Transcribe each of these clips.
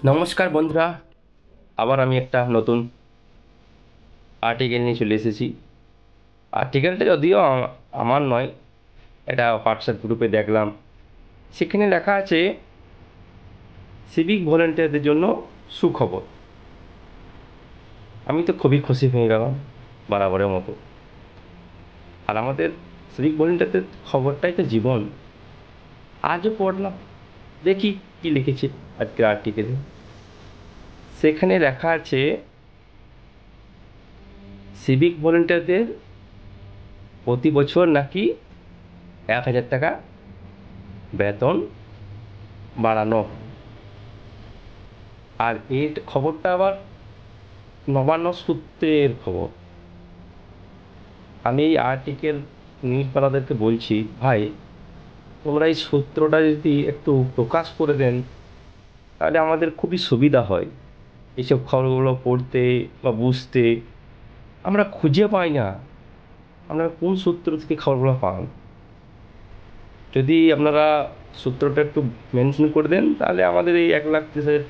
নমস্কার বন্ধুরা, আবার আমি একটা নতুন আর্টিকেল নিয়ে চলে এসেছি। আর্টিকেলটা যদিও আমার নয়, এটা হোয়াটসঅ্যাপ গ্রুপে দেখলাম। সেখানে লেখা আছে সিভিক ভলেন্টিয়ারদের জন্য সুখবর। আমি তো খুবই খুশি হয়ে গেলাম বরাবরের মতো। আর আমাদের সিভিক ভলেন্টিয়ারদের খবরটাই তো জীবন। আজও পড়লাম, দেখি কি লিখেছে আজকের আর্টিকেলে। সেখানে লেখা আছে সিভিক ভলেন্টিয়ারদের প্রতি বছর নাকি 1,000 টাকা বেতন বাড়ানো। আর এই খবরটা আবার নবান্ন সূত্রের খবর। আমি এই আর্টিকেল নিউজওয়ালাদেরকে বলছি, ভাই তোমরা এই সূত্রটা যদি একটু প্রকাশ করে দেন তাহলে আমাদের খুবই সুবিধা হয় এইসব খবরগুলো পড়তে বা বুঝতে। আমরা খুঁজে পাই না আমরা কোন সূত্র থেকে খবরগুলো পান। যদি আপনারা সূত্রটা একটু মেনশন করে দেন তাহলে আমাদের এই 1,00,000 দেশের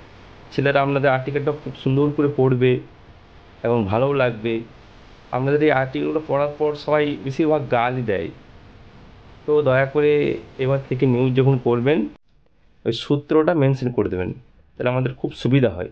ছেলেরা আপনাদের আর্টিকেলটা খুব সুন্দর করে পড়বে এবং ভালোও লাগবে। আপনাদের এই আর্টিকেলগুলো পড়ার পর সবাই বেশিরভাগ গালই দেয়। তো দয়া করে এবার থেকে নিউজ যখন করবেন ওই সূত্রটা মেনশন করে দেবেন, তাহলে আমাদের খুব সুবিধা হয়।